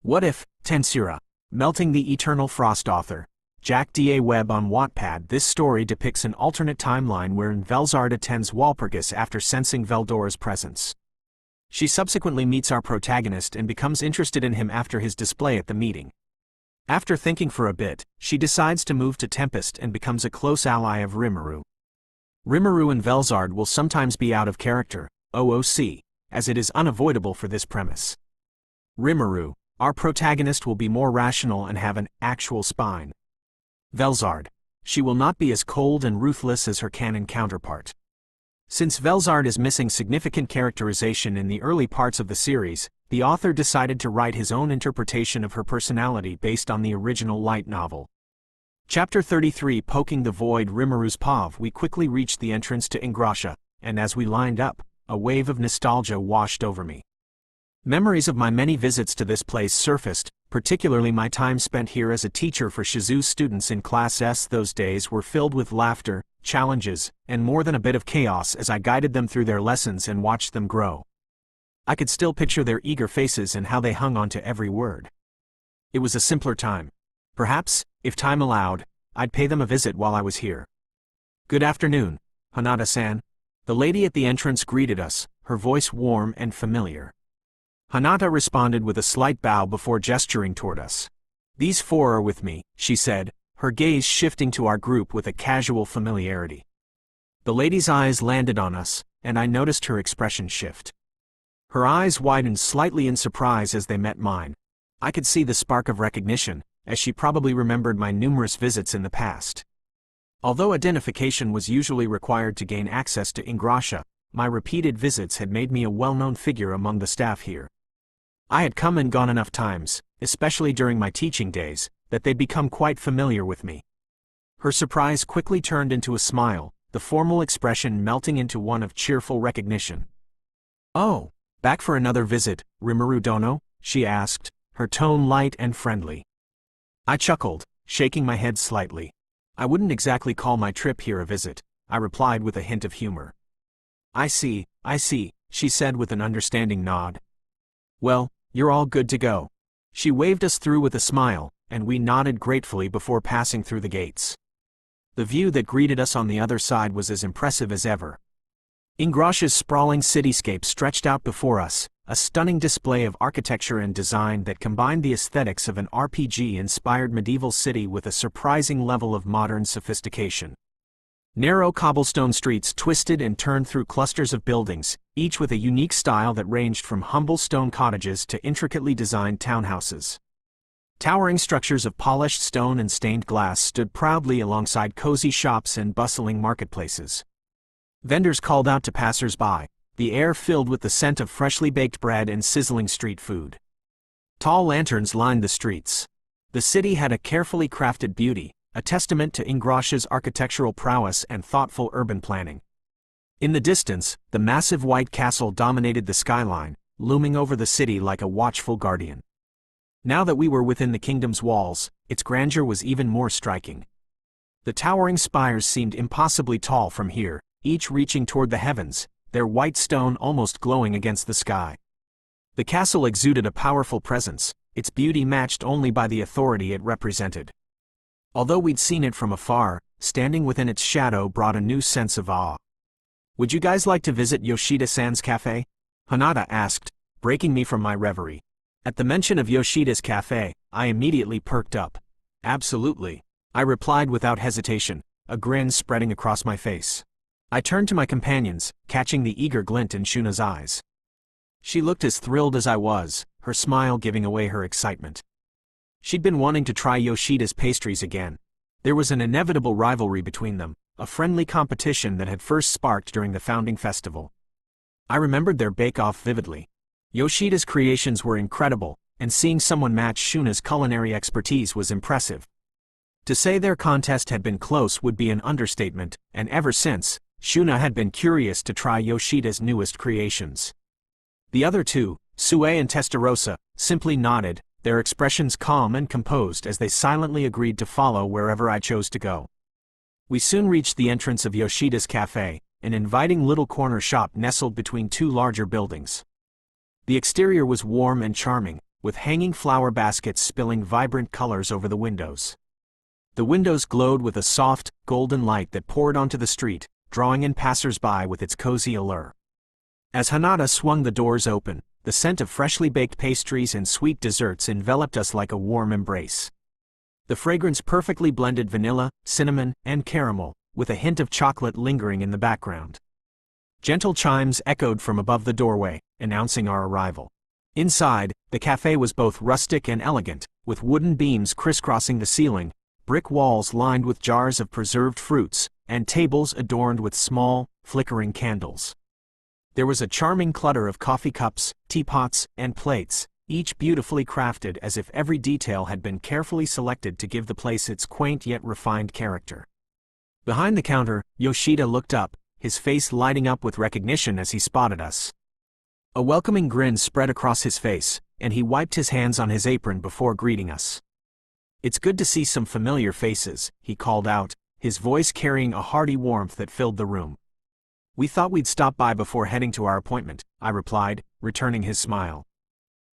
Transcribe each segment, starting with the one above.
What if, Tensura, Melting the Eternal Frost author, JackDaWeb on Wattpad. This story depicts an alternate timeline wherein Velzard attends Walpurgis after sensing Veldora's presence. She subsequently meets our protagonist and becomes interested in him after his display at the meeting. After thinking for a bit, she decides to move to Tempest and becomes a close ally of Rimuru. Rimuru and Velzard will sometimes be out of character, OOC, as it is unavoidable for this premise. Rimuru, our protagonist, will be more rational and have an actual spine. Velzard, she will not be as cold and ruthless as her canon counterpart. Since Velzard is missing significant characterization in the early parts of the series, the author decided to write his own interpretation of her personality based on the original light novel. Chapter 33, Poking the Void. Rimuru's Pav. We quickly reached the entrance to Ingrasha, and as we lined up, a wave of nostalgia washed over me. Memories of my many visits to this place surfaced, particularly my time spent here as a teacher for Shizu's students in Class S. Those days were filled with laughter, challenges, and more than a bit of chaos as I guided them through their lessons and watched them grow. I could still picture their eager faces and how they hung on to every word. It was a simpler time. Perhaps, if time allowed, I'd pay them a visit while I was here. Good afternoon, Hinata-san. The lady at the entrance greeted us, her voice warm and familiar. Hinata responded with a slight bow before gesturing toward us. These four are with me, she said, her gaze shifting to our group with a casual familiarity. The lady's eyes landed on us, and I noticed her expression shift. Her eyes widened slightly in surprise as they met mine. I could see the spark of recognition, as she probably remembered my numerous visits in the past. Although identification was usually required to gain access to Ingrasha, my repeated visits had made me a well-known figure among the staff here. I had come and gone enough times, especially during my teaching days, that they'd become quite familiar with me. Her surprise quickly turned into a smile, the formal expression melting into one of cheerful recognition. "Oh, back for another visit, Rimuru Dono?" she asked, her tone light and friendly. I chuckled, shaking my head slightly. "I wouldn't exactly call my trip here a visit," I replied with a hint of humor. I see, she said with an understanding nod. "Well, you're all good to go." She waved us through with a smile, and we nodded gratefully before passing through the gates. The view that greeted us on the other side was as impressive as ever. Ingrasha's sprawling cityscape stretched out before us, a stunning display of architecture and design that combined the aesthetics of an RPG-inspired medieval city with a surprising level of modern sophistication. Narrow cobblestone streets twisted and turned through clusters of buildings, each with a unique style that ranged from humble stone cottages to intricately designed townhouses. Towering structures of polished stone and stained glass stood proudly alongside cozy shops and bustling marketplaces. Vendors called out to passers-by, the air filled with the scent of freshly baked bread and sizzling street food. Tall lanterns lined the streets. The city had a carefully crafted beauty, a testament to Ingrasha's architectural prowess and thoughtful urban planning. In the distance, the massive white castle dominated the skyline, looming over the city like a watchful guardian. Now that we were within the kingdom's walls, its grandeur was even more striking. The towering spires seemed impossibly tall from here, each reaching toward the heavens, their white stone almost glowing against the sky. The castle exuded a powerful presence, its beauty matched only by the authority it represented. Although we'd seen it from afar, standing within its shadow brought a new sense of awe. "Would you guys like to visit Yoshida-san's cafe?" Hinata asked, breaking me from my reverie. At the mention of Yoshida's cafe, I immediately perked up. "Absolutely," I replied without hesitation, a grin spreading across my face. I turned to my companions, catching the eager glint in Shuna's eyes. She looked as thrilled as I was, her smile giving away her excitement. She'd been wanting to try Yoshida's pastries again. There was an inevitable rivalry between them, a friendly competition that had first sparked during the founding festival. I remembered their bake-off vividly. Yoshida's creations were incredible, and seeing someone match Shuna's culinary expertise was impressive. To say their contest had been close would be an understatement, and ever since, Shuna had been curious to try Yoshida's newest creations. The other two, Sue and Testarossa, simply nodded, their expressions calm and composed as they silently agreed to follow wherever I chose to go. We soon reached the entrance of Yoshida's cafe, an inviting little corner shop nestled between two larger buildings. The exterior was warm and charming, with hanging flower baskets spilling vibrant colors over the windows. The windows glowed with a soft, golden light that poured onto the street, drawing in passers-by with its cozy allure. As Hanada swung the doors open, the scent of freshly baked pastries and sweet desserts enveloped us like a warm embrace. The fragrance perfectly blended vanilla, cinnamon, and caramel, with a hint of chocolate lingering in the background. Gentle chimes echoed from above the doorway, announcing our arrival. Inside, the cafe was both rustic and elegant, with wooden beams crisscrossing the ceiling, brick walls lined with jars of preserved fruits, and tables adorned with small, flickering candles. There was a charming clutter of coffee cups, teapots, and plates, each beautifully crafted as if every detail had been carefully selected to give the place its quaint yet refined character. Behind the counter, Yoshida looked up, his face lighting up with recognition as he spotted us. A welcoming grin spread across his face, and he wiped his hands on his apron before greeting us. "It's good to see some familiar faces," he called out, his voice carrying a hearty warmth that filled the room. "We thought we'd stop by before heading to our appointment," I replied, returning his smile.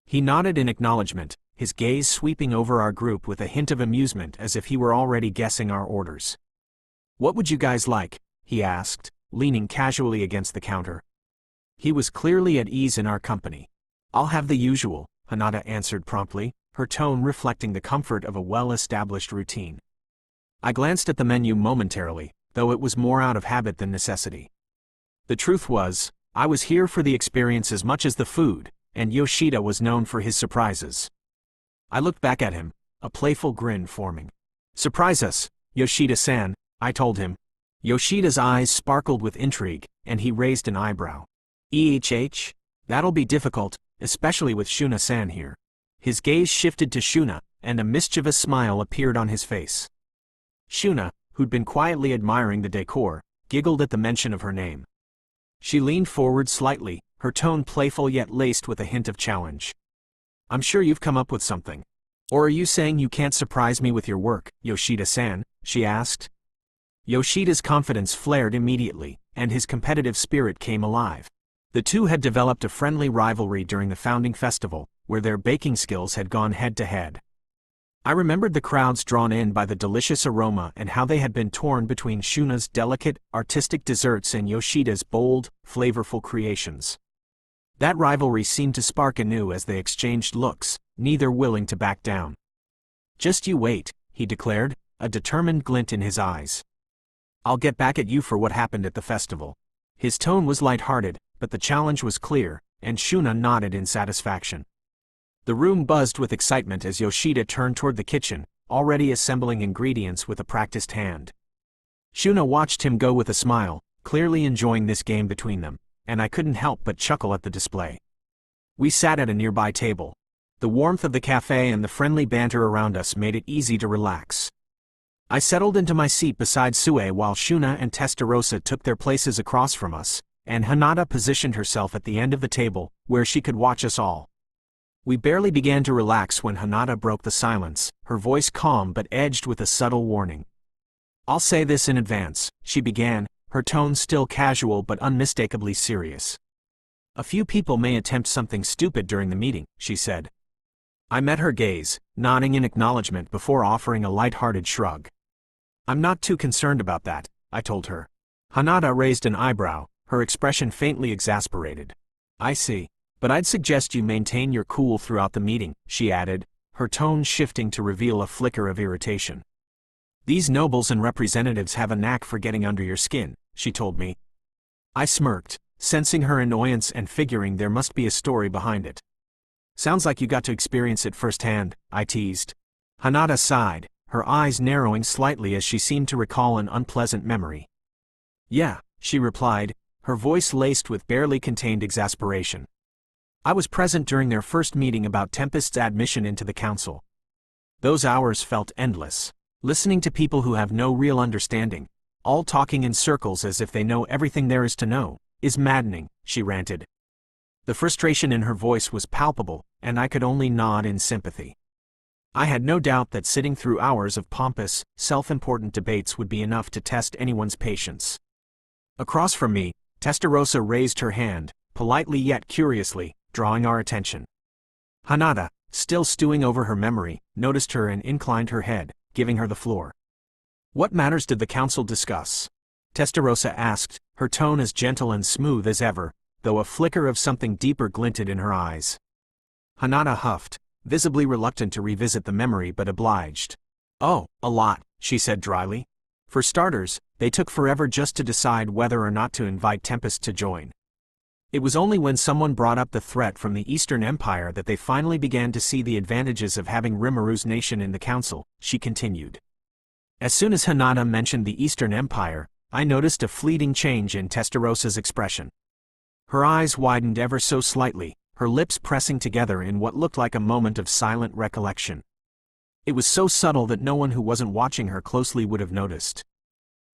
He nodded in acknowledgement, his gaze sweeping over our group with a hint of amusement as if he were already guessing our orders. "What would you guys like?" he asked, leaning casually against the counter. He was clearly at ease in our company. "I'll have the usual," Hanada answered promptly, her tone reflecting the comfort of a well-established routine. I glanced at the menu momentarily, though it was more out of habit than necessity. The truth was, I was here for the experience as much as the food, and Yoshida was known for his surprises. I looked back at him, a playful grin forming. "Surprise us, Yoshida-san," I told him. Yoshida's eyes sparkled with intrigue, and he raised an eyebrow. That'll be difficult, especially with Shuna-san here." His gaze shifted to Shuna, and a mischievous smile appeared on his face. Shuna, who'd been quietly admiring the decor, giggled at the mention of her name. She leaned forward slightly, her tone playful yet laced with a hint of challenge. "I'm sure you've come up with something. Or are you saying you can't surprise me with your work, Yoshida-san?" she asked. Yoshida's confidence flared immediately, and his competitive spirit came alive. The two had developed a friendly rivalry during the founding festival, where their baking skills had gone head-to-head. I remembered the crowds drawn in by the delicious aroma and how they had been torn between Shuna's delicate, artistic desserts and Yoshida's bold, flavorful creations. That rivalry seemed to spark anew as they exchanged looks, neither willing to back down. "Just you wait," he declared, a determined glint in his eyes. "I'll get back at you for what happened at the festival." His tone was light-hearted, but the challenge was clear, and Shuna nodded in satisfaction. The room buzzed with excitement as Yoshida turned toward the kitchen, already assembling ingredients with a practiced hand. Shuna watched him go with a smile, clearly enjoying this game between them, and I couldn't help but chuckle at the display. We sat at a nearby table. The warmth of the cafe and the friendly banter around us made it easy to relax. I settled into my seat beside Sue while Shuna and Testarossa took their places across from us, and Hanada positioned herself at the end of the table, where she could watch us all. We barely began to relax when Hanada broke the silence, her voice calm but edged with a subtle warning. "I'll say this in advance," she began, her tone still casual but unmistakably serious. "A few people may attempt something stupid during the meeting," she said. I met her gaze, nodding in acknowledgement before offering a light-hearted shrug. "I'm not too concerned about that," I told her. Hanada raised an eyebrow, her expression faintly exasperated. "I see. But I'd suggest you maintain your cool throughout the meeting," she added, her tone shifting to reveal a flicker of irritation. "These nobles and representatives have a knack for getting under your skin," she told me. I smirked, sensing her annoyance and figuring there must be a story behind it. "Sounds like you got to experience it firsthand," I teased. Hanada sighed, her eyes narrowing slightly as she seemed to recall an unpleasant memory. "Yeah," she replied, her voice laced with barely contained exasperation. "I was present during their first meeting about Tempest's admission into the council. Those hours felt endless. Listening to people who have no real understanding, all talking in circles as if they know everything there is to know, is maddening," she ranted. The frustration in her voice was palpable, and I could only nod in sympathy. I had no doubt that sitting through hours of pompous, self-important debates would be enough to test anyone's patience. Across from me, Testarossa raised her hand, politely yet curiously, drawing our attention. "Hanada, still stewing over her memory, noticed her and inclined her head, giving her the floor. "What matters did the council discuss?" Testarossa asked, her tone as gentle and smooth as ever, though a flicker of something deeper glinted in her eyes. Hinata huffed, visibly reluctant to revisit the memory but obliged. "Oh, a lot," she said dryly. "For starters, they took forever just to decide whether or not to invite Tempest to join. It was only when someone brought up the threat from the Eastern Empire that they finally began to see the advantages of having Rimuru's nation in the council," she continued. As soon as Hinata mentioned the Eastern Empire, I noticed a fleeting change in Testarossa's expression. Her eyes widened ever so slightly, her lips pressing together in what looked like a moment of silent recollection. It was so subtle that no one who wasn't watching her closely would have noticed.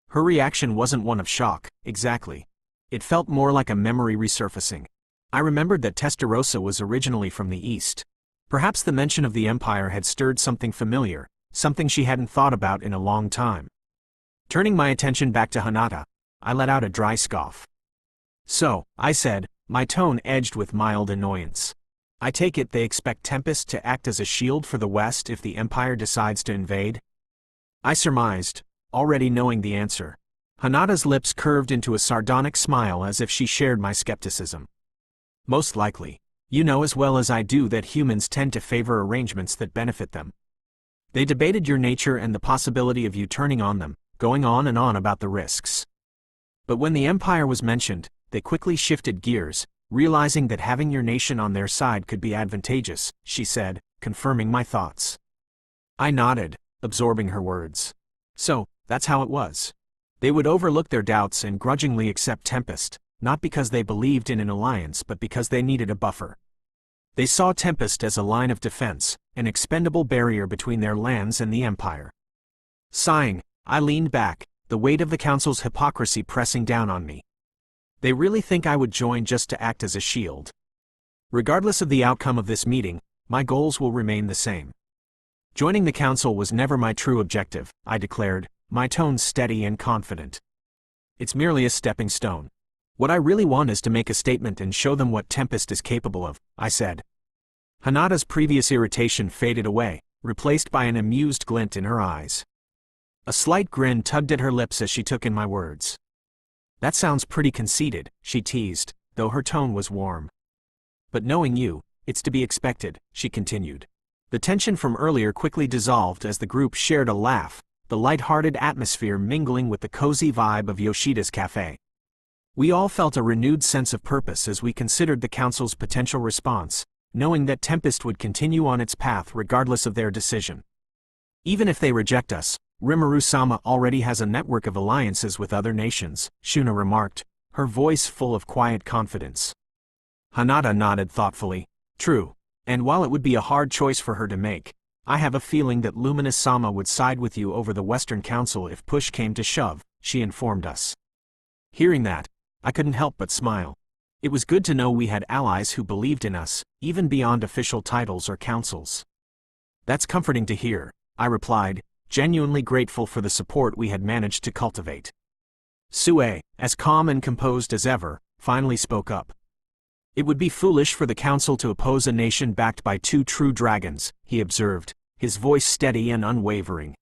Her reaction wasn't one of shock, exactly. It felt more like a memory resurfacing. I remembered that Testarossa was originally from the East. Perhaps the mention of the Empire had stirred something familiar, something she hadn't thought about in a long time. Turning my attention back to Hinata, I let out a dry scoff. "So," I said, my tone edged with mild annoyance. "I take it they expect Tempest to act as a shield for the West if the Empire decides to invade?" I surmised, already knowing the answer. Hinata's lips curved into a sardonic smile as if she shared my skepticism. "Most likely. You know as well as I do that humans tend to favor arrangements that benefit them. They debated your nature and the possibility of you turning on them, going on and on about the risks. But when the Empire was mentioned, they quickly shifted gears, realizing that having your nation on their side could be advantageous," she said, confirming my thoughts. I nodded, absorbing her words. So, that's how it was. They would overlook their doubts and grudgingly accept Tempest, not because they believed in an alliance but because they needed a buffer. They saw Tempest as a line of defense, an expendable barrier between their lands and the Empire. Sighing, I leaned back, the weight of the council's hypocrisy pressing down on me. They really think I would join just to act as a shield. Regardless of the outcome of this meeting, my goals will remain the same. Joining the council was never my true objective, I declared, my tone steady and confident. It's merely a stepping stone. What I really want is to make a statement and show them what Tempest is capable of, I said. Hinata's previous irritation faded away, replaced by an amused glint in her eyes. A slight grin tugged at her lips as she took in my words. "That sounds pretty conceited," she teased, though her tone was warm. "But knowing you, it's to be expected," she continued. The tension from earlier quickly dissolved as the group shared a laugh, the light-hearted atmosphere mingling with the cozy vibe of Yoshida's cafe. We all felt a renewed sense of purpose as we considered the council's potential response, knowing that Tempest would continue on its path regardless of their decision. "Even if they reject us, Rimuru-sama already has a network of alliances with other nations," Shuna remarked, her voice full of quiet confidence. Hinata nodded thoughtfully. "True, and while it would be a hard choice for her to make, I have a feeling that Luminous-sama would side with you over the Western Council if push came to shove," she informed us. Hearing that, I couldn't help but smile. It was good to know we had allies who believed in us, even beyond official titles or councils. "That's comforting to hear," I replied, genuinely grateful for the support we had managed to cultivate. Sue, as calm and composed as ever, finally spoke up. "It would be foolish for the council to oppose a nation backed by two true dragons," he observed, his voice steady and unwavering.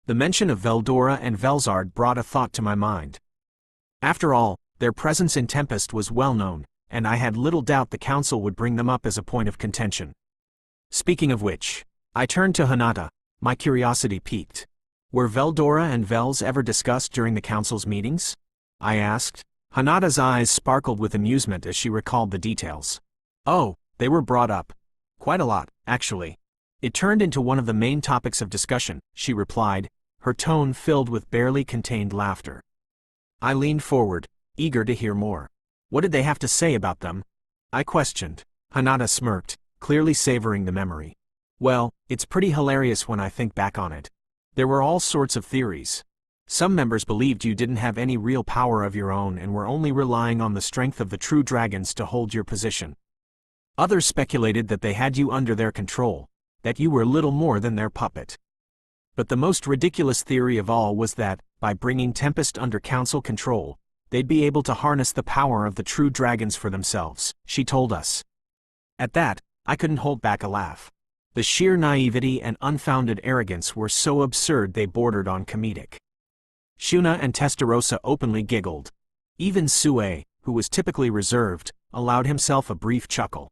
The mention of Veldora and Velzard brought a thought to my mind. After all, their presence in Tempest was well known, and I had little doubt the council would bring them up as a point of contention. Speaking of which, I turned to Hinata, my curiosity piqued. "Were Veldora and Velz ever discussed during the council's meetings?" I asked. Hinata's eyes sparkled with amusement as she recalled the details. "Oh, they were brought up. Quite a lot, actually. It turned into one of the main topics of discussion," she replied, her tone filled with barely contained laughter. I leaned forward, eager to hear more. "What did they have to say about them?" I questioned. Hinata smirked, clearly savoring the memory. "Well, it's pretty hilarious when I think back on it. There were all sorts of theories. Some members believed you didn't have any real power of your own and were only relying on the strength of the true dragons to hold your position. Others speculated that they had you under their control, that you were little more than their puppet. But the most ridiculous theory of all was that, by bringing Tempest under council control, they'd be able to harness the power of the true dragons for themselves," she told us. At that, I couldn't hold back a laugh. The sheer naivety and unfounded arrogance were so absurd they bordered on comedic. Shuna and Testarossa openly giggled. Even Sue, who was typically reserved, allowed himself a brief chuckle.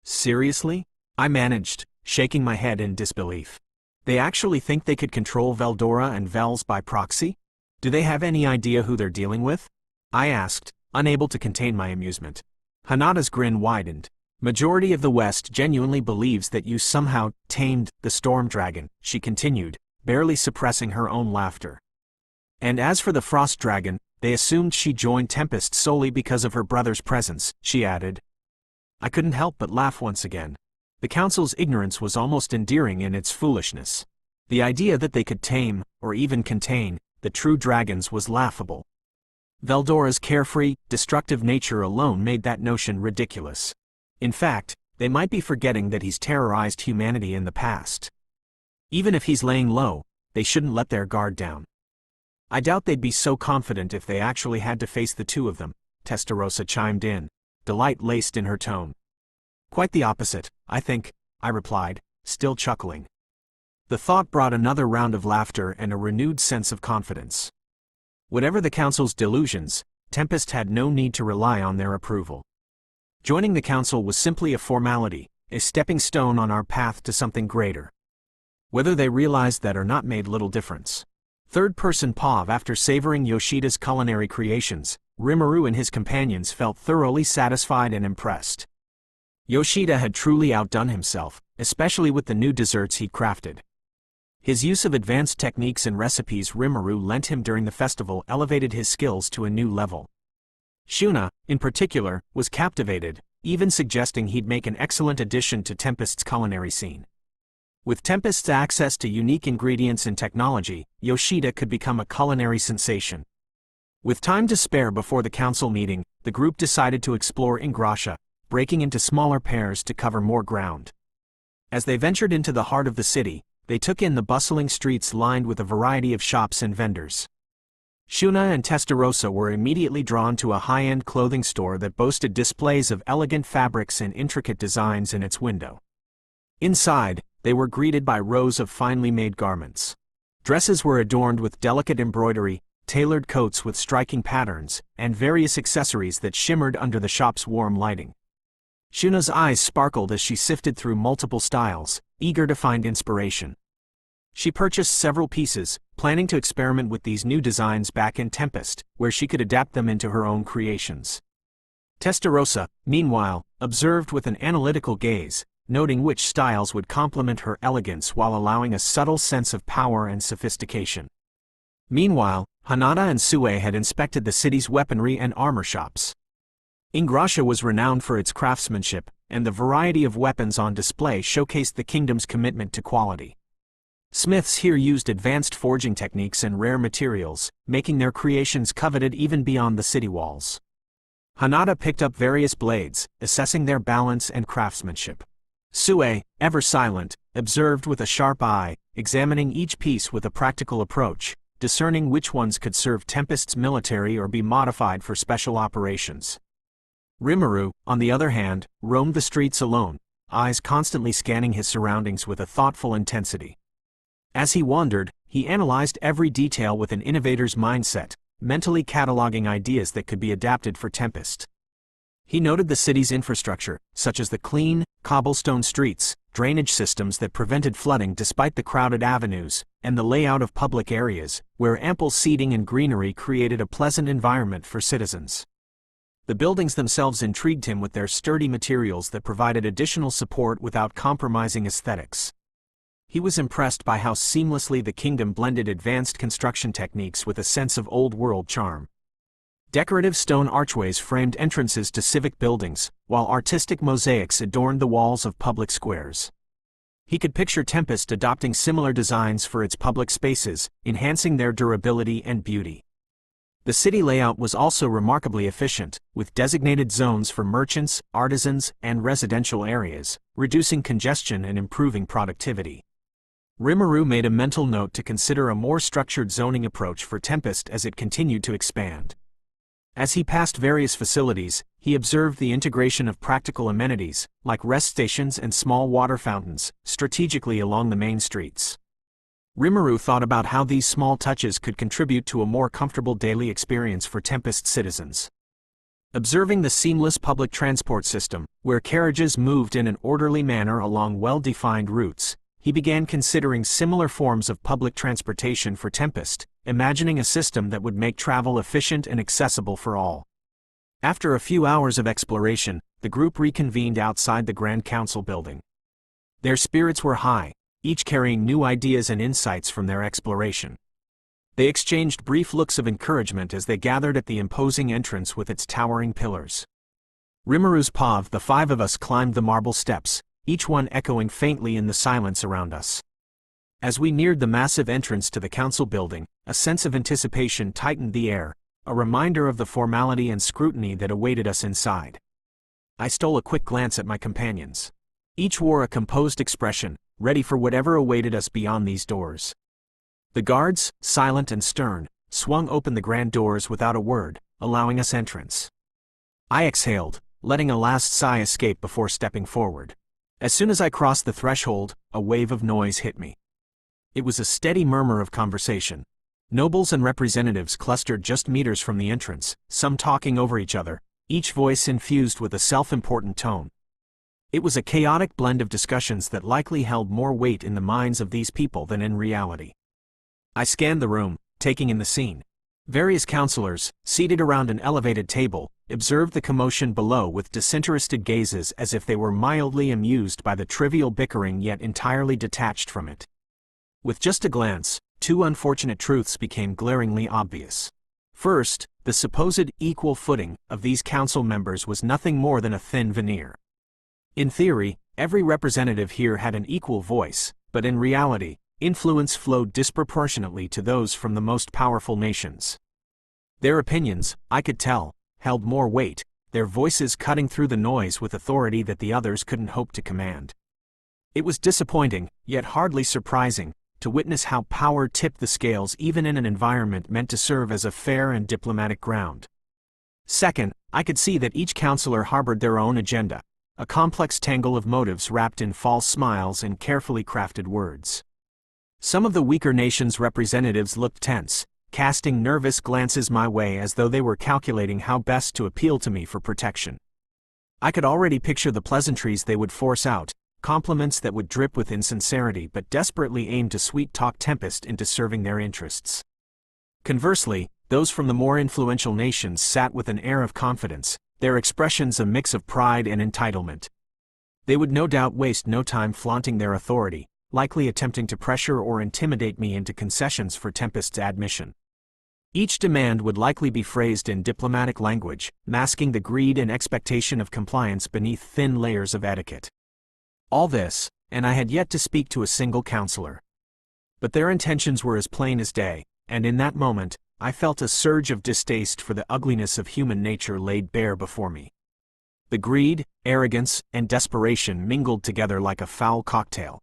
Seriously? I managed, shaking my head in disbelief. They actually think they could control Veldora and Velz by proxy? Do they have any idea who they're dealing with? I asked, unable to contain my amusement. Hanada's grin widened. Majority of the West genuinely believes that you somehow tamed the storm dragon, she continued, barely suppressing her own laughter. And as for the frost dragon, they assumed she joined Tempest solely because of her brother's presence, she added. I couldn't help but laugh once again. The council's ignorance was almost endearing in its foolishness. The idea that they could tame, or even contain, the true dragons was laughable. Veldora's carefree, destructive nature alone made that notion ridiculous. In fact, they might be forgetting that he's terrorized humanity in the past. Even if he's laying low, they shouldn't let their guard down. I doubt they'd be so confident if they actually had to face the two of them, Testarossa chimed in, delight laced in her tone. Quite the opposite, I think, I replied, still chuckling. The thought brought another round of laughter and a renewed sense of confidence. Whatever the council's delusions, Tempest had no need to rely on their approval. Joining the council was simply a formality, a stepping stone on our path to something greater. Whether they realized that or not made little difference. Third-person POV. After savoring Yoshida's culinary creations, Rimuru and his companions felt thoroughly satisfied and impressed. Yoshida had truly outdone himself, especially with the new desserts he'd crafted. His use of advanced techniques and recipes Rimuru lent him during the festival elevated his skills to a new level. Shuna, in particular, was captivated, even suggesting he'd make an excellent addition to Tempest's culinary scene. With Tempest's access to unique ingredients and technology, Yoshida could become a culinary sensation. With time to spare before the council meeting, the group decided to explore Ingrassia, breaking into smaller pairs to cover more ground. As they ventured into the heart of the city, they took in the bustling streets lined with a variety of shops and vendors. Shuna and Testarossa were immediately drawn to a high-end clothing store that boasted displays of elegant fabrics and intricate designs in its window. Inside, they were greeted by rows of finely made garments. Dresses were adorned with delicate embroidery, tailored coats with striking patterns, and various accessories that shimmered under the shop's warm lighting. Shuna's eyes sparkled as she sifted through multiple styles, eager to find inspiration. She purchased several pieces, planning to experiment with these new designs back in Tempest, where she could adapt them into her own creations. Testarossa, meanwhile, observed with an analytical gaze, noting which styles would complement her elegance while allowing a subtle sense of power and sophistication. Meanwhile, Hanada and Sue had inspected the city's weaponry and armor shops. Ingrassia was renowned for its craftsmanship, and the variety of weapons on display showcased the kingdom's commitment to quality. Smiths here used advanced forging techniques and rare materials, making their creations coveted even beyond the city walls. Hanada picked up various blades, assessing their balance and craftsmanship. Sue, ever silent, observed with a sharp eye, examining each piece with a practical approach, discerning which ones could serve Tempest's military or be modified for special operations. Rimuru, on the other hand, roamed the streets alone, eyes constantly scanning his surroundings with a thoughtful intensity. As he wandered, he analyzed every detail with an innovator's mindset, mentally cataloging ideas that could be adapted for Tempest. He noted the city's infrastructure, such as the clean, cobblestone streets, drainage systems that prevented flooding despite the crowded avenues, and the layout of public areas, where ample seating and greenery created a pleasant environment for citizens. The buildings themselves intrigued him with their sturdy materials that provided additional support without compromising aesthetics. He was impressed by how seamlessly the kingdom blended advanced construction techniques with a sense of old-world charm. Decorative stone archways framed entrances to civic buildings, while artistic mosaics adorned the walls of public squares. He could picture Tempest adopting similar designs for its public spaces, enhancing their durability and beauty. The city layout was also remarkably efficient, with designated zones for merchants, artisans, and residential areas, reducing congestion and improving productivity. Rimuru made a mental note to consider a more structured zoning approach for Tempest as it continued to expand. As he passed various facilities, he observed the integration of practical amenities, like rest stations and small water fountains, strategically along the main streets. Rimuru thought about how these small touches could contribute to a more comfortable daily experience for Tempest citizens. Observing the seamless public transport system, where carriages moved in an orderly manner along well-defined routes, he began considering similar forms of public transportation for Tempest, imagining a system that would make travel efficient and accessible for all. After a few hours of exploration, the group reconvened outside the Grand Council building. Their spirits were high, each carrying new ideas and insights from their exploration. They exchanged brief looks of encouragement as they gathered at the imposing entrance with its towering pillars. Rimuru's path, the five of us climbed the marble steps, each one echoing faintly in the silence around us. As we neared the massive entrance to the council building, a sense of anticipation tightened the air, a reminder of the formality and scrutiny that awaited us inside. I stole a quick glance at my companions. Each wore a composed expression, ready for whatever awaited us beyond these doors. The guards, silent and stern, swung open the grand doors without a word, allowing us entrance. I exhaled, letting a last sigh escape before stepping forward. As soon as I crossed the threshold, a wave of noise hit me. It was a steady murmur of conversation. Nobles and representatives clustered just meters from the entrance, some talking over each other, each voice infused with a self-important tone. It was a chaotic blend of discussions that likely held more weight in the minds of these people than in reality. I scanned the room, taking in the scene. Various counselors, seated around an elevated table, observed the commotion below with disinterested gazes as if they were mildly amused by the trivial bickering yet entirely detached from it. With just a glance, two unfortunate truths became glaringly obvious. First, the supposed equal footing of these council members was nothing more than a thin veneer. In theory, every representative here had an equal voice, but in reality, influence flowed disproportionately to those from the most powerful nations. Their opinions, I could tell, held more weight, their voices cutting through the noise with authority that the others couldn't hope to command. It was disappointing, yet hardly surprising, to witness how power tipped the scales even in an environment meant to serve as a fair and diplomatic ground. Second, I could see that each counselor harbored their own agenda, a complex tangle of motives wrapped in false smiles and carefully crafted words. Some of the weaker nations' representatives looked tense, casting nervous glances my way as though they were calculating how best to appeal to me for protection. I could already picture the pleasantries they would force out, compliments that would drip with insincerity but desperately aimed to sweet-talk Tempest into serving their interests. Conversely, those from the more influential nations sat with an air of confidence, their expressions a mix of pride and entitlement. They would no doubt waste no time flaunting their authority, likely attempting to pressure or intimidate me into concessions for Tempest's admission. Each demand would likely be phrased in diplomatic language, masking the greed and expectation of compliance beneath thin layers of etiquette. All this, and I had yet to speak to a single counselor. But their intentions were as plain as day, and in that moment, I felt a surge of distaste for the ugliness of human nature laid bare before me. The greed, arrogance, and desperation mingled together like a foul cocktail.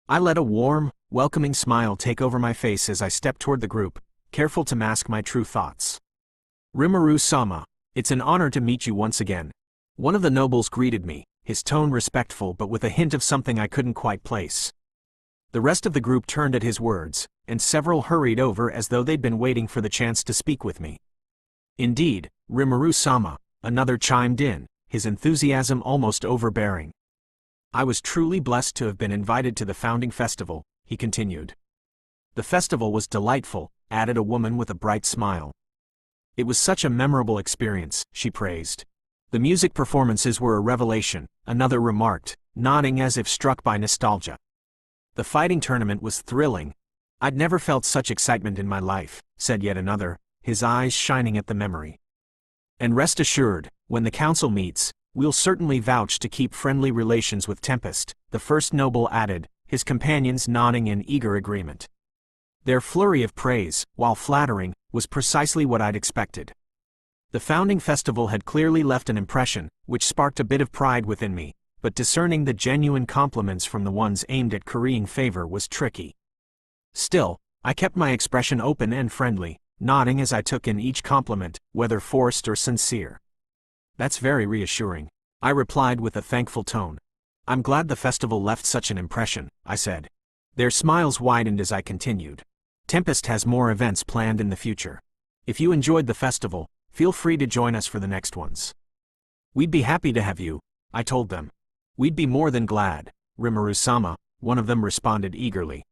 I let a warm, welcoming smile take over my face as I stepped toward the group, careful to mask my true thoughts. Rimuru-sama, it's an honor to meet you once again. One of the nobles greeted me, his tone respectful but with a hint of something I couldn't quite place. The rest of the group turned at his words, and several hurried over as though they'd been waiting for the chance to speak with me. Indeed, Rimuru-sama, another chimed in, his enthusiasm almost overbearing. I was truly blessed to have been invited to the founding festival, he continued. The festival was delightful, added a woman with a bright smile. It was such a memorable experience, she praised. The music performances were a revelation, another remarked, nodding as if struck by nostalgia. The fighting tournament was thrilling. I'd never felt such excitement in my life, said yet another, his eyes shining at the memory. And rest assured, when the council meets, we'll certainly vouch to keep friendly relations with Tempest, the first noble added, his companions nodding in eager agreement. Their flurry of praise, while flattering, was precisely what I'd expected. The founding festival had clearly left an impression, which sparked a bit of pride within me, but discerning the genuine compliments from the ones aimed at currying favor was tricky. Still, I kept my expression open and friendly, nodding as I took in each compliment, whether forced or sincere. "That's very reassuring," I replied with a thankful tone. "I'm glad the festival left such an impression," I said. Their smiles widened as I continued. "Tempest has more events planned in the future. If you enjoyed the festival, feel free to join us for the next ones." "We'd be happy to have you," I told them. "We'd be more than glad, Rimuru-sama," one of them responded eagerly.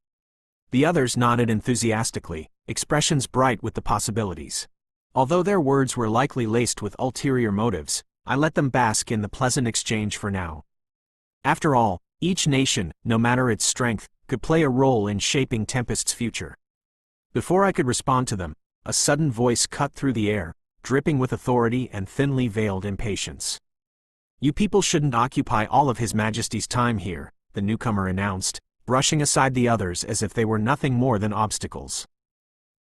The others nodded enthusiastically, expressions bright with the possibilities. Although their words were likely laced with ulterior motives, I let them bask in the pleasant exchange for now. After all, each nation, no matter its strength, could play a role in shaping Tempest's future. Before I could respond to them, a sudden voice cut through the air, dripping with authority and thinly veiled impatience. "You people shouldn't occupy all of His Majesty's time here," the newcomer announced, brushing aside the others as if they were nothing more than obstacles.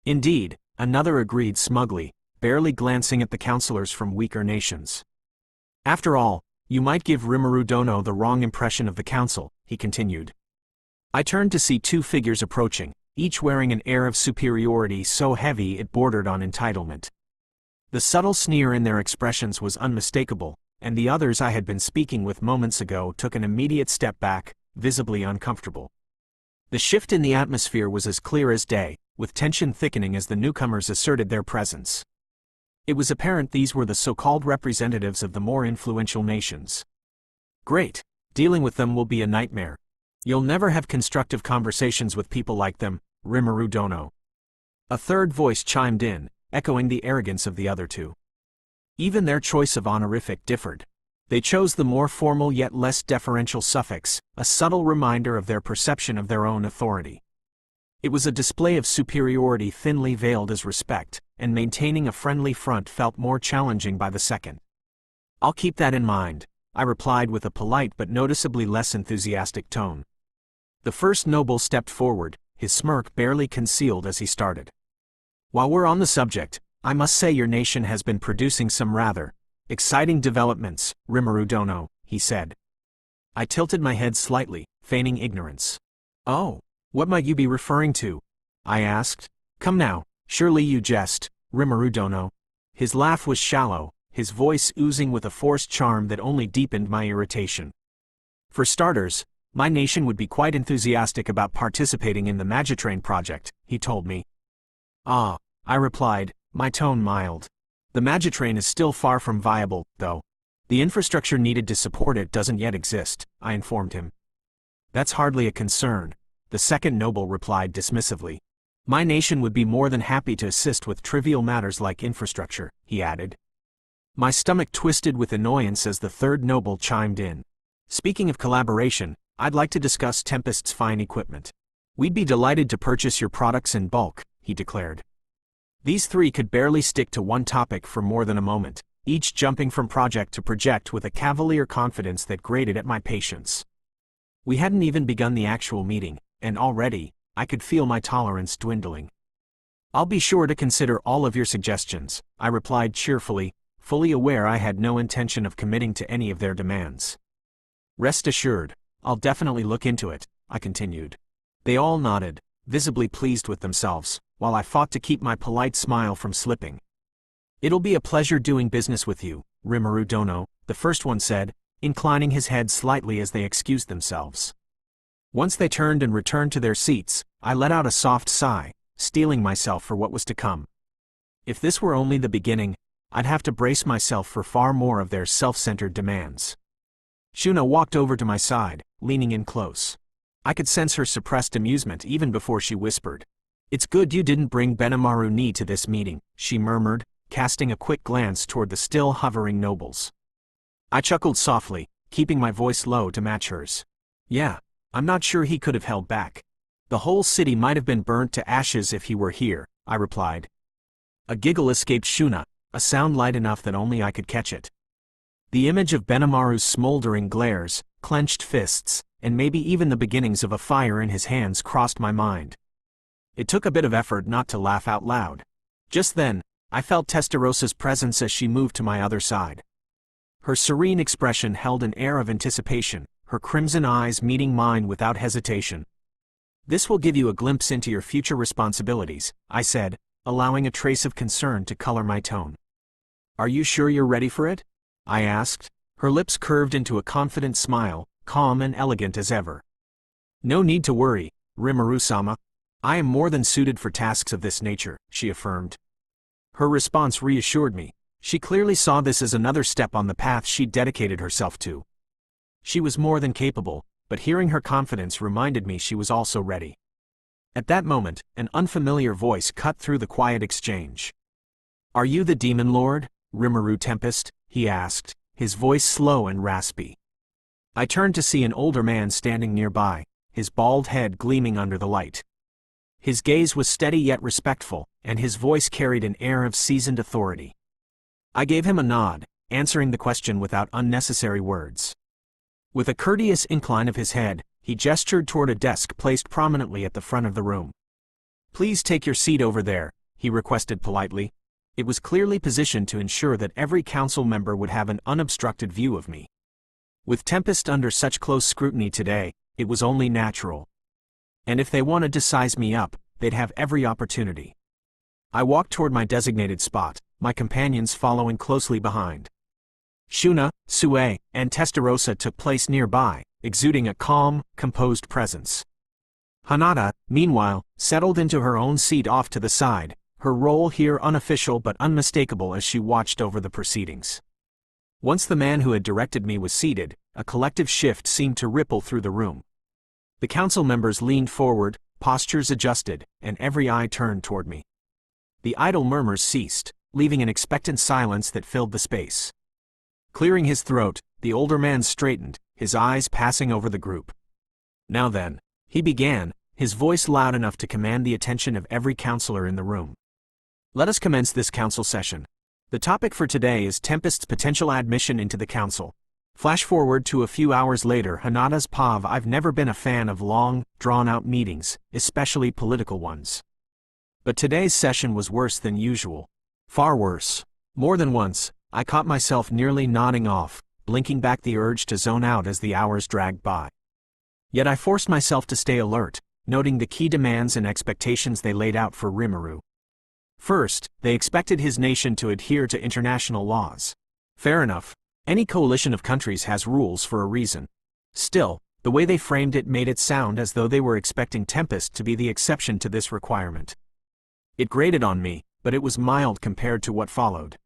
"Indeed," another agreed smugly, barely glancing at the counselors from weaker nations. "After all, you might give Rimuru Dono the wrong impression of the council," he continued. I turned to see two figures approaching, each wearing an air of superiority so heavy it bordered on entitlement. The subtle sneer in their expressions was unmistakable, and the others I had been speaking with moments ago took an immediate step back, visibly uncomfortable. The shift in the atmosphere was as clear as day, with tension thickening as the newcomers asserted their presence. It was apparent these were the so-called representatives of the more influential nations. "Great. Dealing with them will be a nightmare. You'll never have constructive conversations with people like them, Rimuru Dono." A third voice chimed in, echoing the arrogance of the other two. Even their choice of honorific differed. They chose the more formal yet less deferential suffix, a subtle reminder of their perception of their own authority. It was a display of superiority thinly veiled as respect, and maintaining a friendly front felt more challenging by the second. "I'll keep that in mind," I replied with a polite but noticeably less enthusiastic tone. The first noble stepped forward, his smirk barely concealed as he started. "While we're on the subject, I must say your nation has been producing some rather exciting developments, Rimuru Dono," he said. I tilted my head slightly, feigning ignorance. "Oh, what might you be referring to?" I asked. "Come now, surely you jest, Rimuru Dono." His laugh was shallow, his voice oozing with a forced charm that only deepened my irritation. "For starters, my nation would be quite enthusiastic about participating in the Magitrain project," he told me. "Ah," I replied, my tone mild. "The Magitrain is still far from viable, though. The infrastructure needed to support it doesn't yet exist," I informed him. "That's hardly a concern," the second noble replied dismissively. "My nation would be more than happy to assist with trivial matters like infrastructure," he added. My stomach twisted with annoyance as the third noble chimed in. "Speaking of collaboration, I'd like to discuss Tempest's fine equipment. We'd be delighted to purchase your products in bulk," he declared. These three could barely stick to one topic for more than a moment, each jumping from project to project with a cavalier confidence that grated at my patience. We hadn't even begun the actual meeting, and already, I could feel my tolerance dwindling. "I'll be sure to consider all of your suggestions," I replied cheerfully, fully aware I had no intention of committing to any of their demands. "Rest assured, I'll definitely look into it," I continued. They all nodded, visibly pleased with themselves, while I fought to keep my polite smile from slipping. "It'll be a pleasure doing business with you, Rimuru Dono," the first one said, inclining his head slightly as they excused themselves. Once they turned and returned to their seats, I let out a soft sigh, steeling myself for what was to come. If this were only the beginning, I'd have to brace myself for far more of their self-centered demands. Shuna walked over to my side, leaning in close. I could sense her suppressed amusement even before she whispered. "It's good you didn't bring Benimaru Ni to this meeting," she murmured, casting a quick glance toward the still hovering nobles. I chuckled softly, keeping my voice low to match hers. "Yeah, I'm not sure he could have held back. The whole city might have been burnt to ashes if he were here," I replied. A giggle escaped Shuna, a sound light enough that only I could catch it. The image of Benimaru's smoldering glares, clenched fists, and maybe even the beginnings of a fire in his hands crossed my mind. It took a bit of effort not to laugh out loud. Just then, I felt Testarosa's presence as she moved to my other side. Her serene expression held an air of anticipation, her crimson eyes meeting mine without hesitation. "This will give you a glimpse into your future responsibilities," I said, allowing a trace of concern to color my tone. "Are you sure you're ready for it?" I asked. Her lips curved into a confident smile, calm and elegant as ever. "No need to worry, Rimuru-sama. I am more than suited for tasks of this nature," she affirmed. Her response reassured me. She clearly saw this as another step on the path she'd dedicated herself to. She was more than capable, but hearing her confidence reminded me she was also ready. At that moment, an unfamiliar voice cut through the quiet exchange. "Are you the Demon Lord, Rimuru Tempest?" he asked, his voice slow and raspy. I turned to see an older man standing nearby, his bald head gleaming under the light. His gaze was steady yet respectful, and his voice carried an air of seasoned authority. I gave him a nod, answering the question without unnecessary words. With a courteous incline of his head, he gestured toward a desk placed prominently at the front of the room. "Please take your seat over there," he requested politely. It was clearly positioned to ensure that every council member would have an unobstructed view of me. With Tempest under such close scrutiny today, it was only natural. And if they wanted to size me up, they'd have every opportunity. I walked toward my designated spot, my companions following closely behind. Shuna, Sue, and Testarossa took place nearby, exuding a calm, composed presence. Hanada, meanwhile, settled into her own seat off to the side, her role here unofficial but unmistakable as she watched over the proceedings. Once the man who had directed me was seated, a collective shift seemed to ripple through the room. The council members leaned forward, postures adjusted, and every eye turned toward me. The idle murmurs ceased, leaving an expectant silence that filled the space. Clearing his throat, the older man straightened, his eyes passing over the group. "Now then," he began, his voice loud enough to command the attention of every counselor in the room. "Let us commence this council session. The topic for today is Tempest's potential admission into the council." Flash forward to a few hours later. Hanada's Pav. I've never been a fan of long, drawn-out meetings, especially political ones. But today's session was worse than usual. Far worse. More than once, I caught myself nearly nodding off, blinking back the urge to zone out as the hours dragged by. Yet I forced myself to stay alert, noting the key demands and expectations they laid out for Rimuru. First, they expected his nation to adhere to international laws. Fair enough. Any coalition of countries has rules for a reason. Still, the way they framed it made it sound as though they were expecting Tempest to be the exception to this requirement. It grated on me, but it was mild compared to what followed.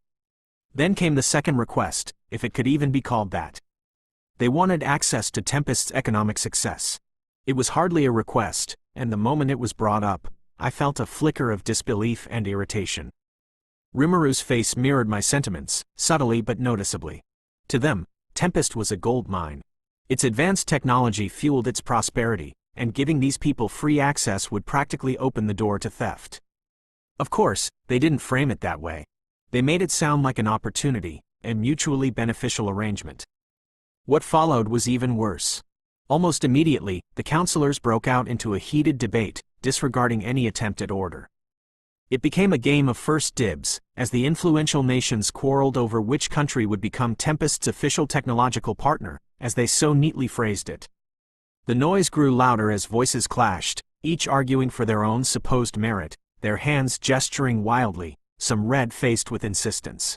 Then came the second request, if it could even be called that. They wanted access to Tempest's economic success. It was hardly a request, and the moment it was brought up, I felt a flicker of disbelief and irritation. Rimuru's face mirrored my sentiments, subtly but noticeably. To them, Tempest was a gold mine. Its advanced technology fueled its prosperity, and giving these people free access would practically open the door to theft. Of course, they didn't frame it that way. They made it sound like an opportunity, a mutually beneficial arrangement. What followed was even worse. Almost immediately, the councilors broke out into a heated debate, disregarding any attempt at order. It became a game of first dibs, as the influential nations quarreled over which country would become Tempest's official technological partner, as they so neatly phrased it. The noise grew louder as voices clashed, each arguing for their own supposed merit, their hands gesturing wildly, some red-faced with insistence.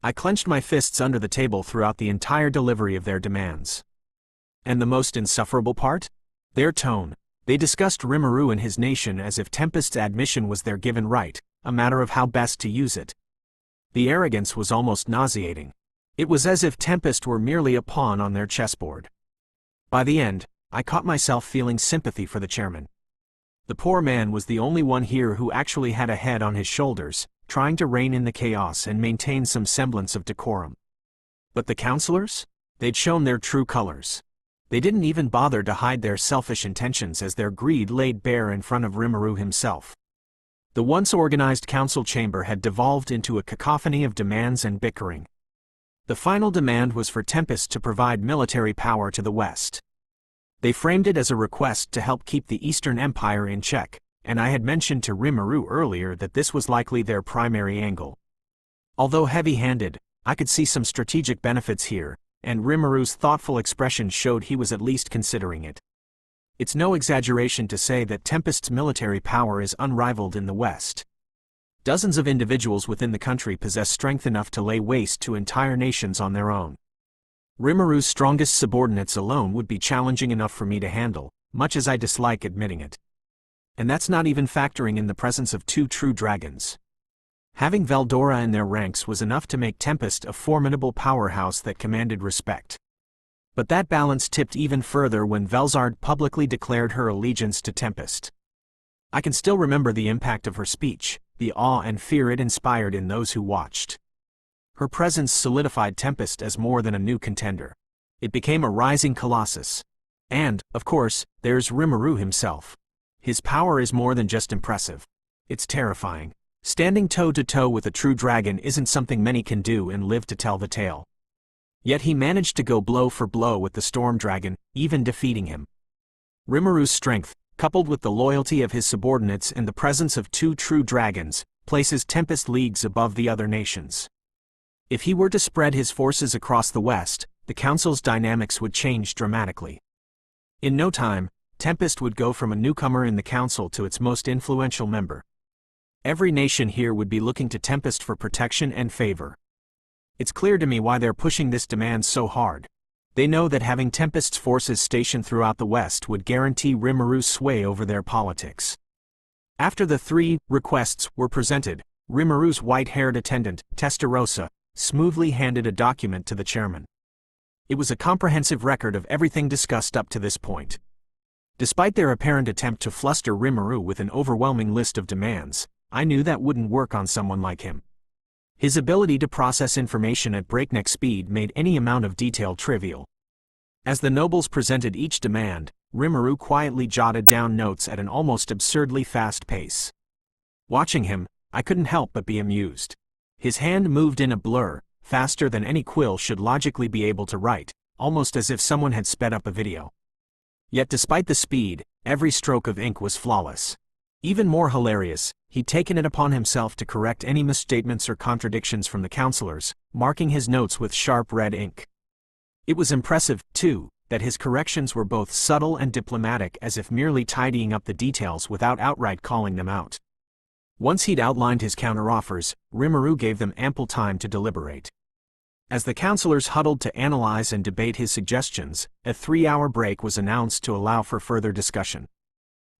I clenched my fists under the table throughout the entire delivery of their demands. And the most insufferable part? Their tone. They discussed Rimuru and his nation as if Tempest's admission was their given right, a matter of how best to use it. The arrogance was almost nauseating. It was as if Tempest were merely a pawn on their chessboard. By the end, I caught myself feeling sympathy for the chairman. The poor man was the only one here who actually had a head on his shoulders, trying to rein in the chaos and maintain some semblance of decorum. But the counselors? They'd shown their true colors. They didn't even bother to hide their selfish intentions as their greed laid bare in front of Rimuru himself. The once organized council chamber had devolved into a cacophony of demands and bickering. The final demand was for Tempest to provide military power to the West. They framed it as a request to help keep the Eastern Empire in check, and I had mentioned to Rimuru earlier that this was likely their primary angle. Although heavy-handed, I could see some strategic benefits here, and Rimuru's thoughtful expression showed he was at least considering it. It's no exaggeration to say that Tempest's military power is unrivaled in the West. Dozens of individuals within the country possess strength enough to lay waste to entire nations on their own. Rimuru's strongest subordinates alone would be challenging enough for me to handle, much as I dislike admitting it. And that's not even factoring in the presence of 2 true dragons. Having Veldora in their ranks was enough to make Tempest a formidable powerhouse that commanded respect. But that balance tipped even further when Velzard publicly declared her allegiance to Tempest. I can still remember the impact of her speech, the awe and fear it inspired in those who watched. Her presence solidified Tempest as more than a new contender. It became a rising colossus. And, of course, there's Rimuru himself. His power is more than just impressive. It's terrifying. Standing toe-to-toe with a true dragon isn't something many can do and live to tell the tale. Yet he managed to go blow for blow with the storm dragon, even defeating him. Rimuru's strength, coupled with the loyalty of his subordinates and the presence of 2 true dragons, places Tempest leagues above the other nations. If he were to spread his forces across the West, the Council's dynamics would change dramatically. In no time, Tempest would go from a newcomer in the Council to its most influential member. Every nation here would be looking to Tempest for protection and favor. It's clear to me why they're pushing this demand so hard. They know that having Tempest's forces stationed throughout the West would guarantee Rimuru's sway over their politics. After the 3 requests were presented, Rimuru's white-haired attendant, Testarossa, smoothly handed a document to the chairman. It was a comprehensive record of everything discussed up to this point. Despite their apparent attempt to fluster Rimuru with an overwhelming list of demands, I knew that wouldn't work on someone like him. His ability to process information at breakneck speed made any amount of detail trivial. As the nobles presented each demand, Rimuru quietly jotted down notes at an almost absurdly fast pace. Watching him, I couldn't help but be amused. His hand moved in a blur, faster than any quill should logically be able to write, almost as if someone had sped up a video. Yet despite the speed, every stroke of ink was flawless. Even more hilarious, he'd taken it upon himself to correct any misstatements or contradictions from the counselors, marking his notes with sharp red ink. It was impressive, too, that his corrections were both subtle and diplomatic, as if merely tidying up the details without outright calling them out. Once he'd outlined his counteroffers, Rimuru gave them ample time to deliberate. As the counselors huddled to analyze and debate his suggestions, a 3-hour break was announced to allow for further discussion.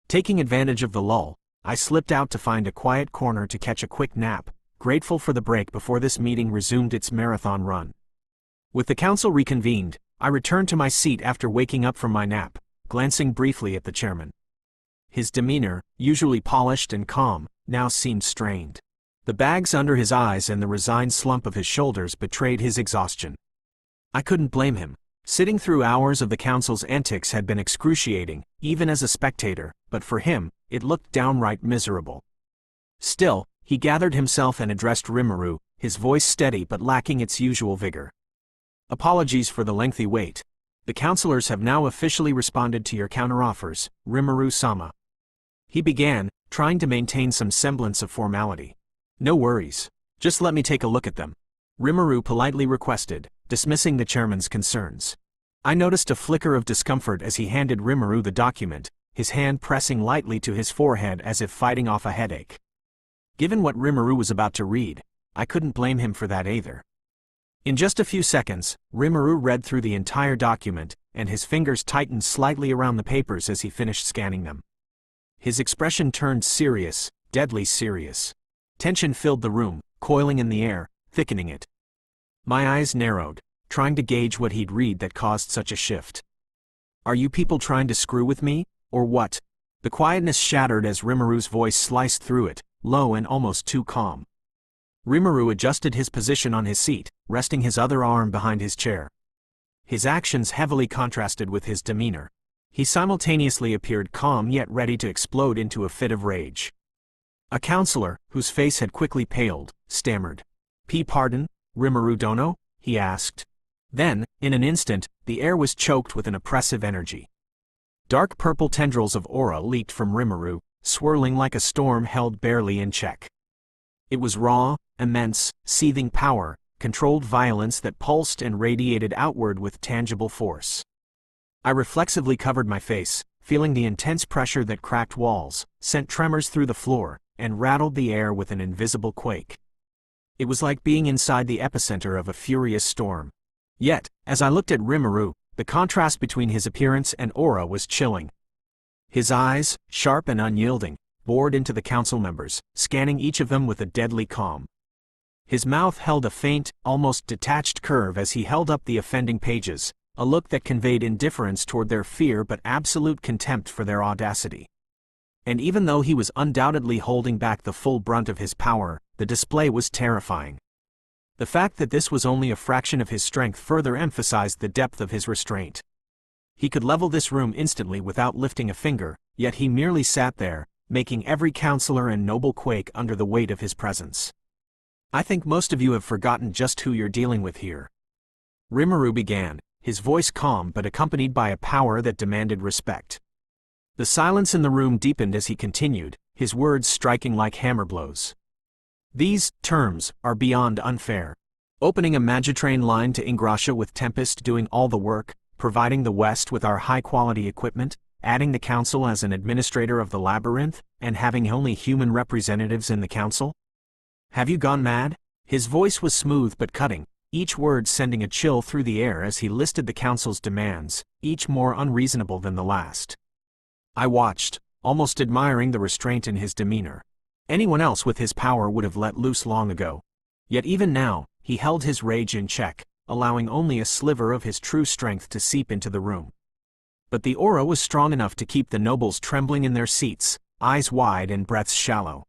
Taking advantage of the lull, I slipped out to find a quiet corner to catch a quick nap, grateful for the break before this meeting resumed its marathon run. With the council reconvened, I returned to my seat after waking up from my nap, glancing briefly at the chairman. His demeanor, usually polished and calm, now seemed strained. The bags under his eyes and the resigned slump of his shoulders betrayed his exhaustion. I couldn't blame him. Sitting through hours of the council's antics had been excruciating, even as a spectator, but for him, it looked downright miserable. Still, he gathered himself and addressed Rimuru, his voice steady but lacking its usual vigor. Apologies for the lengthy wait. The counselors have now officially responded to your counteroffers, Rimuru-sama. He began, trying to maintain some semblance of formality. No worries. Just let me take a look at them. Rimuru politely requested, dismissing the chairman's concerns. I noticed a flicker of discomfort as he handed Rimuru the document, his hand pressing lightly to his forehead as if fighting off a headache. Given what Rimuru was about to read, I couldn't blame him for that either. In just a few seconds, Rimuru read through the entire document, and his fingers tightened slightly around the papers as he finished scanning them. His expression turned serious, deadly serious. Tension filled the room, coiling in the air, thickening it. My eyes narrowed, trying to gauge what he'd read that caused such a shift. Are you people trying to screw with me, or what? The quietness shattered as Rimuru's voice sliced through it, low and almost too calm. Rimuru adjusted his position on his seat, resting his other arm behind his chair. His actions heavily contrasted with his demeanor. He simultaneously appeared calm yet ready to explode into a fit of rage. A counselor, whose face had quickly paled, stammered. Pardon, Rimuru Dono? He asked. Then, in an instant, the air was choked with an oppressive energy. Dark purple tendrils of aura leaked from Rimuru, swirling like a storm held barely in check. It was raw, immense, seething power, controlled violence that pulsed and radiated outward with tangible force. I reflexively covered my face, feeling the intense pressure that cracked walls, sent tremors through the floor, and rattled the air with an invisible quake. It was like being inside the epicenter of a furious storm. Yet, as I looked at Rimuru, the contrast between his appearance and aura was chilling. His eyes, sharp and unyielding, bored into the council members, scanning each of them with a deadly calm. His mouth held a faint, almost detached curve as he held up the offending pages, a look that conveyed indifference toward their fear but absolute contempt for their audacity. And even though he was undoubtedly holding back the full brunt of his power, the display was terrifying. The fact that this was only a fraction of his strength further emphasized the depth of his restraint. He could level this room instantly without lifting a finger, yet he merely sat there, making every counselor and noble quake under the weight of his presence. I think most of you have forgotten just who you're dealing with here. Rimuru began, his voice calm but accompanied by a power that demanded respect. The silence in the room deepened as he continued, his words striking like hammer blows. These terms are beyond unfair. Opening a Magitrain line to Ingrasha with Tempest doing all the work, providing the West with our high-quality equipment, adding the council as an administrator of the labyrinth, and having only human representatives in the council? Have you gone mad? His voice was smooth but cutting, each word sending a chill through the air as he listed the council's demands, each more unreasonable than the last. I watched, almost admiring the restraint in his demeanor. Anyone else with his power would have let loose long ago. Yet even now, he held his rage in check, allowing only a sliver of his true strength to seep into the room. But the aura was strong enough to keep the nobles trembling in their seats, eyes wide and breaths shallow.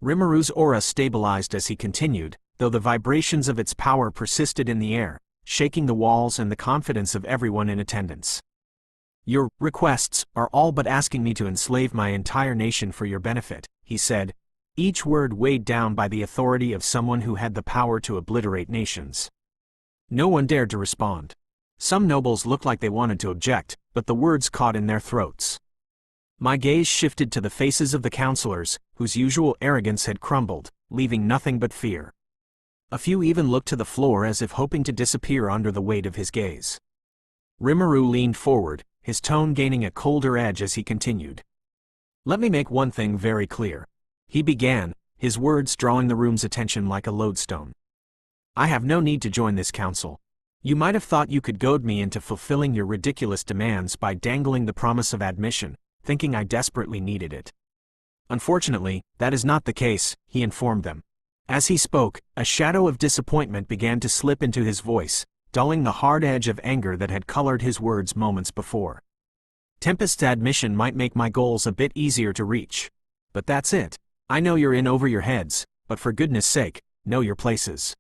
Rimuru's aura stabilized as he continued, though the vibrations of its power persisted in the air, shaking the walls and the confidence of everyone in attendance. Your requests are all but asking me to enslave my entire nation for your benefit, he said, each word weighed down by the authority of someone who had the power to obliterate nations. No one dared to respond. Some nobles looked like they wanted to object, but the words caught in their throats. My gaze shifted to the faces of the counselors, whose usual arrogance had crumbled, leaving nothing but fear. A few even looked to the floor as if hoping to disappear under the weight of his gaze. Rimuru leaned forward, his tone gaining a colder edge as he continued. Let me make one thing very clear. He began, his words drawing the room's attention like a lodestone. I have no need to join this council. You might have thought you could goad me into fulfilling your ridiculous demands by dangling the promise of admission, thinking I desperately needed it. Unfortunately, that is not the case, he informed them. As he spoke, a shadow of disappointment began to slip into his voice, dulling the hard edge of anger that had colored his words moments before. Tempest's admission might make my goals a bit easier to reach. But that's it. I know you're in over your heads, but for goodness sake, know your places.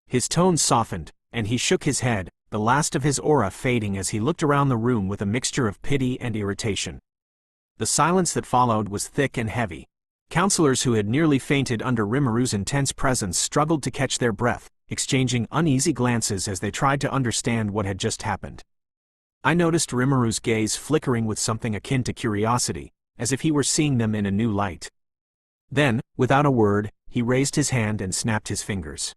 His tone softened, and he shook his head, the last of his aura fading as he looked around the room with a mixture of pity and irritation. The silence that followed was thick and heavy. Counselors who had nearly fainted under Rimuru's intense presence struggled to catch their breath, exchanging uneasy glances as they tried to understand what had just happened. I noticed Rimuru's gaze flickering with something akin to curiosity, as if he were seeing them in a new light. Then, without a word, he raised his hand and snapped his fingers.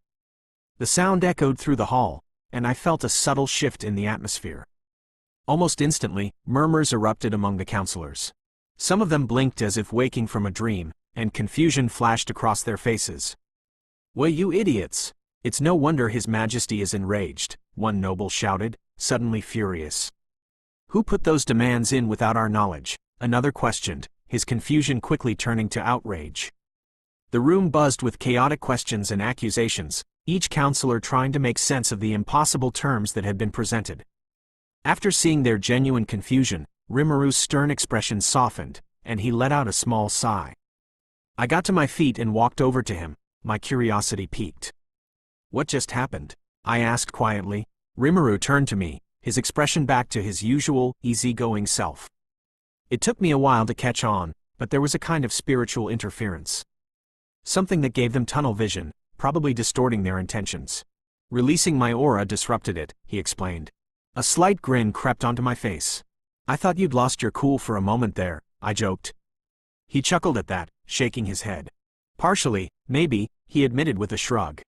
The sound echoed through the hall, and I felt a subtle shift in the atmosphere. Almost instantly, murmurs erupted among the counselors. Some of them blinked as if waking from a dream, and confusion flashed across their faces. "Well, you idiots! It's no wonder His Majesty is enraged," one noble shouted, suddenly furious. "Who put those demands in without our knowledge?" another questioned, his confusion quickly turning to outrage. The room buzzed with chaotic questions and accusations, each counselor trying to make sense of the impossible terms that had been presented. After seeing their genuine confusion, Rimuru's stern expression softened, and he let out a small sigh. I got to my feet and walked over to him, my curiosity piqued. "What just happened?" I asked quietly. Rimuru turned to me, his expression back to his usual, easygoing self. It took me a while to catch on, but there was a kind of spiritual interference. Something that gave them tunnel vision, probably distorting their intentions. Releasing my aura disrupted it, he explained. A slight grin crept onto my face. "I thought you'd lost your cool for a moment there," I joked. He chuckled at that, shaking his head. "Partially, maybe," he admitted with a shrug.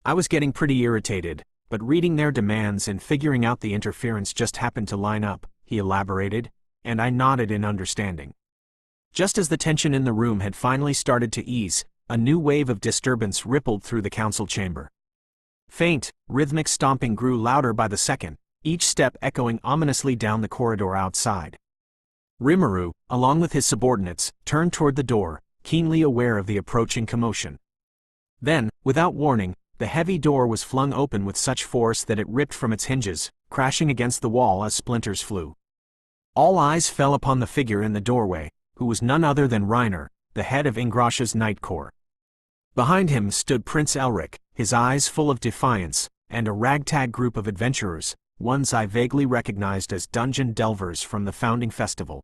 "I was getting pretty irritated, but reading their demands and figuring out the interference just happened to line up," he elaborated, and I nodded in understanding. Just as the tension in the room had finally started to ease, a new wave of disturbance rippled through the council chamber. Faint, rhythmic stomping grew louder by the second, each step echoing ominously down the corridor outside. Rimuru, along with his subordinates, turned toward the door, keenly aware of the approaching commotion. Then, without warning, the heavy door was flung open with such force that it ripped from its hinges, crashing against the wall as splinters flew. All eyes fell upon the figure in the doorway, who was none other than Reiner, the head of Ingrasha's Night Corps. Behind him stood Prince Elric, his eyes full of defiance, and a ragtag group of adventurers, ones I vaguely recognized as dungeon delvers from the founding festival.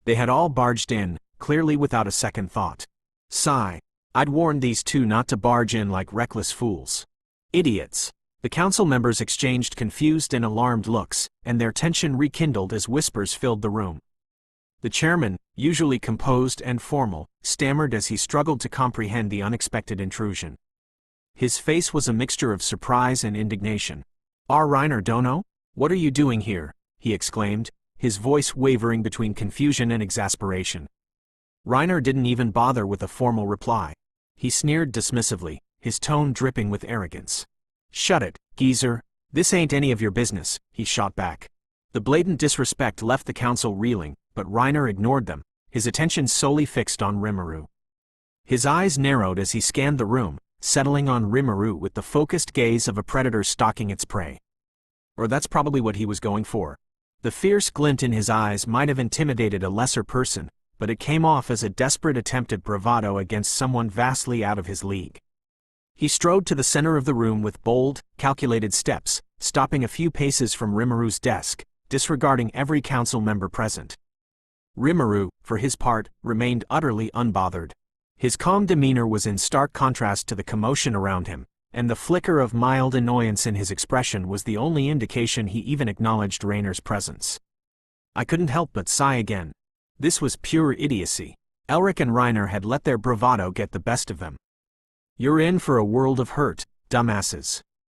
They had all barged in, clearly without a second thought. Sigh. I'd warned these two not to barge in like reckless fools. Idiots. The council members exchanged confused and alarmed looks, and their tension rekindled as whispers filled the room. The chairman, usually composed and formal, stammered as he struggled to comprehend the unexpected intrusion. His face was a mixture of surprise and indignation. Reiner Dono? What are you doing here? He exclaimed, his voice wavering between confusion and exasperation. Reiner didn't even bother with a formal reply. He sneered dismissively, his tone dripping with arrogance. Shut it, geezer. This ain't any of your business, he shot back. The blatant disrespect left the council reeling, but Reiner ignored them, his attention solely fixed on Rimuru. His eyes narrowed as he scanned the room, settling on Rimuru with the focused gaze of a predator stalking its prey. Or that's probably what he was going for. The fierce glint in his eyes might have intimidated a lesser person, but it came off as a desperate attempt at bravado against someone vastly out of his league. He strode to the center of the room with bold, calculated steps, stopping a few paces from Rimuru's desk, disregarding every council member present. Rimuru, for his part, remained utterly unbothered. His calm demeanor was in stark contrast to the commotion around him, and the flicker of mild annoyance in his expression was the only indication he even acknowledged Reiner's presence. I couldn't help but sigh again. This was pure idiocy. Elric and Reiner had let their bravado get the best of them. You're in for a world of hurt, dumbasses.